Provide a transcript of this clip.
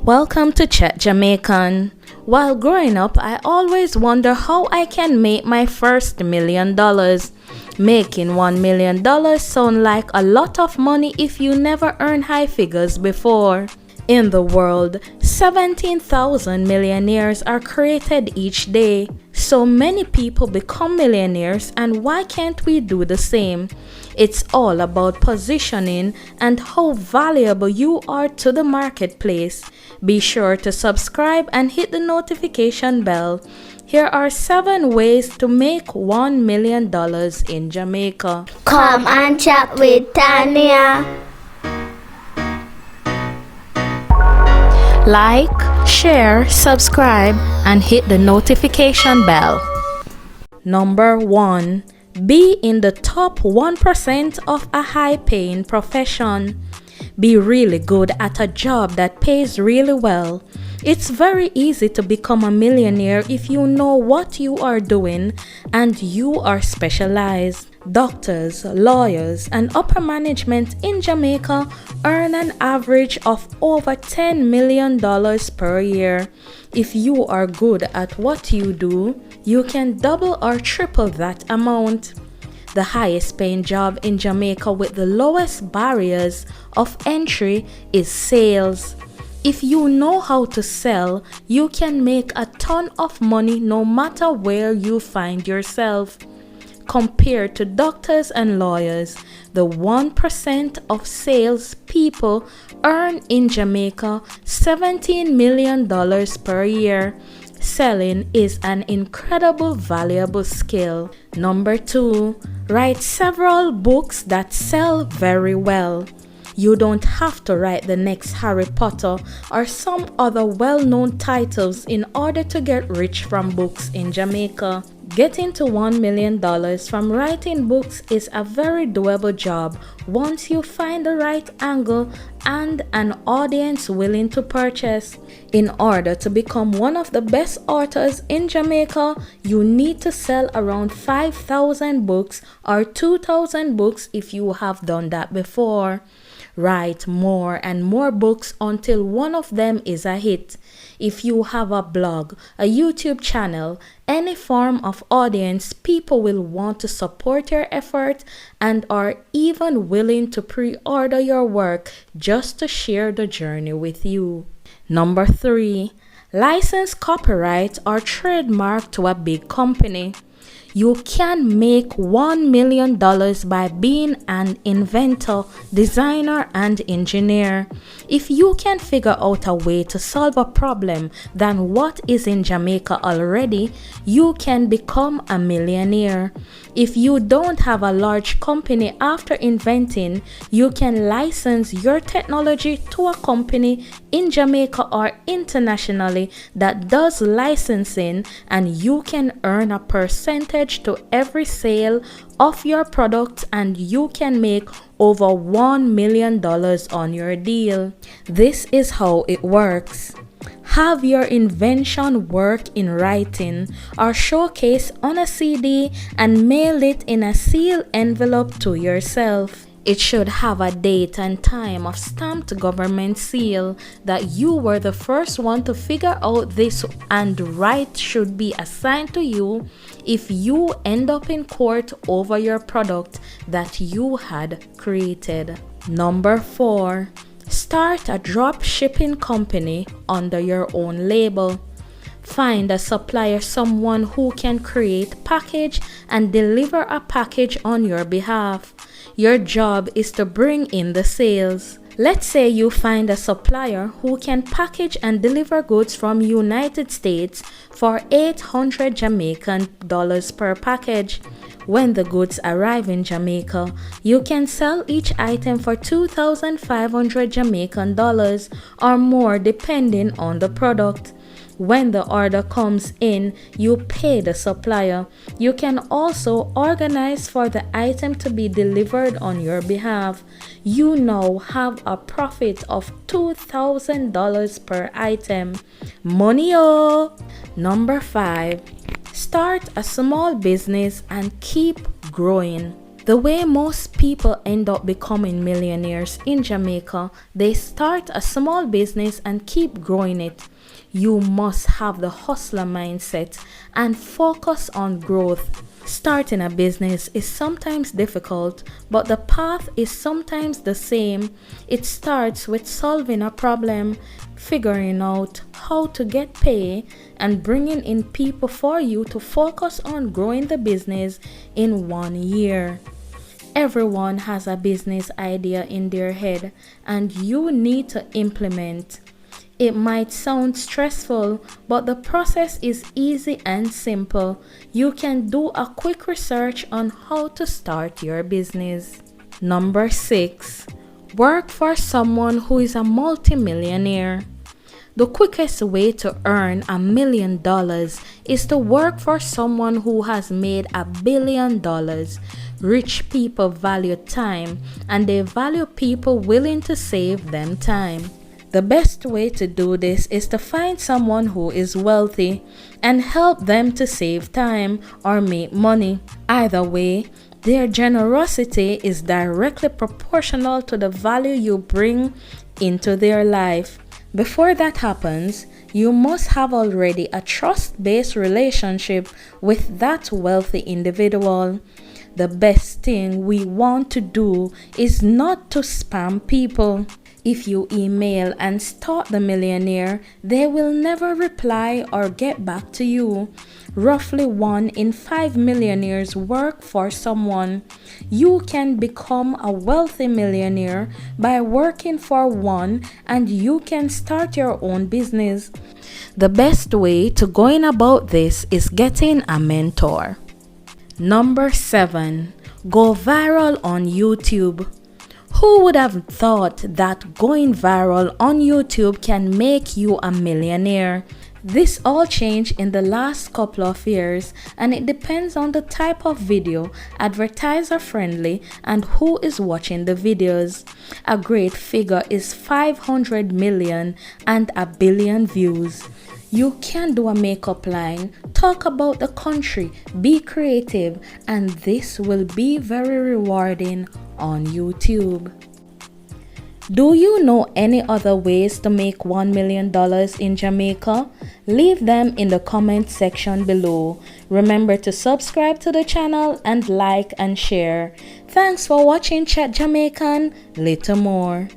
Welcome to Chat Jamaican. While growing up, I always wonder how I can make my first $1,000,000. Making $1,000,000 sound like a lot of money if you never earned high figures before. In the world, 17,000 millionaires are created each day. So many people become millionaires, and why can't we do the same? It's all about positioning and how valuable you are to the marketplace. Be sure to subscribe and hit the notification bell. Here are 7 ways to make $1,000,000 in Jamaica. Come and chat with Tania. Like, share, subscribe, and hit the notification bell. Number 1. Be in the top 1% of a high-paying profession. Be really good at a job that pays really well. It's very easy to become a millionaire if you know what you are doing and you are specialized. Doctors, lawyers, and upper management in Jamaica earn an average of over $10 million per year. If you are good at what you do, you can double or triple that amount. The highest paying job in Jamaica with the lowest barriers of entry is sales. If you know how to sell, you can make a ton of money no matter where you find yourself. Compared to doctors and lawyers, the 1% of sales people earn in Jamaica $17 million per year. Selling is an incredible valuable skill. Number 2, write several books that sell very well. You don't have to write the next Harry Potter or some other well-known titles in order to get rich from books in Jamaica. Getting to $1,000,000 from writing books is a very doable job once you find the right angle and an audience willing to purchase. In order to become one of the best authors in Jamaica, you need to sell around 5,000 books or 2,000 books if you have done that before. Write more and more books until one of them is a hit. If you have a blog, a YouTube channel, any form of audience, people will want to support your effort and are even willing to pre-order your work just to share the journey with you. Number 3, license copyright or trademark to a big company. You can make $1,000,000 by being an inventor, designer, and engineer. If you can figure out a way to solve a problem than what is in Jamaica already, you can become a millionaire. If you don't have a large company after inventing, you can license your technology to a company in Jamaica or internationally that does licensing, and you can earn a percentage to every sale of your product, and you can make over $1,000,000 on your deal. This is how it works. Have your invention work in writing or showcase on a CD and mail it in a sealed envelope to yourself. It should have a date and time of stamped government seal that you were the first one to figure out this, and right should be assigned to you if you end up in court over your product that you had created. Number 4, start a drop shipping company under your own label. Find a supplier, someone who can create, package, and deliver a package on your behalf. Your job is to bring in the sales. Let's say you find a supplier who can package and deliver goods from United States for 800 Jamaican dollars per package. When the goods arrive in Jamaica, you can sell each item for 2,500 Jamaican dollars or more depending on the product. When the order comes in, you pay the supplier. You can also organize for the item to be delivered on your behalf. You now have a profit of $2,000 per item. Money-o! Number 5, start a small business and keep growing. The way most people end up becoming millionaires in Jamaica, they start a small business and keep growing it. You must have the hustler mindset and focus on growth. Starting a business is sometimes difficult, but the path is sometimes the same. It starts with solving a problem, figuring out how to get paid, and bringing in people for you to focus on growing the business in 1 year. Everyone has a business idea in their head, and you need to implement. It might sound stressful, but the process is easy and simple. You can do a quick research on how to start your business. Number 6. Work for someone who is a multimillionaire. The quickest way to earn $1 million is to work for someone who has made $1 billion. Rich people value time, and they value people willing to save them time. The best way to do this is to find someone who is wealthy and help them to save time or make money. Either way, their generosity is directly proportional to the value you bring into their life. Before that happens, you must have already a trust-based relationship with that wealthy individual. The best thing we want to do is not to spam people. If you email and stalk the millionaire, they will never reply or get back to you. Roughly 1 in 5 millionaires work for someone. You can become a wealthy millionaire by working for one, and you can start your own business. The best way to going about this is getting a mentor. Number 7. Go viral on YouTube. Who would have thought that going viral on YouTube can make you a millionaire? This all changed in the last couple of years, and it depends on the type of video, advertiser friendly, and who is watching the videos. A great figure is 500 million and 1 billion views. You can do a makeup line, talk about the country, be creative, and this will be very rewarding on YouTube. Do you know any other ways to make $1 million in Jamaica? Leave them in the comment section below. Remember to subscribe to the channel and like and share. Thanks for watching Chat Jamaican. Little more.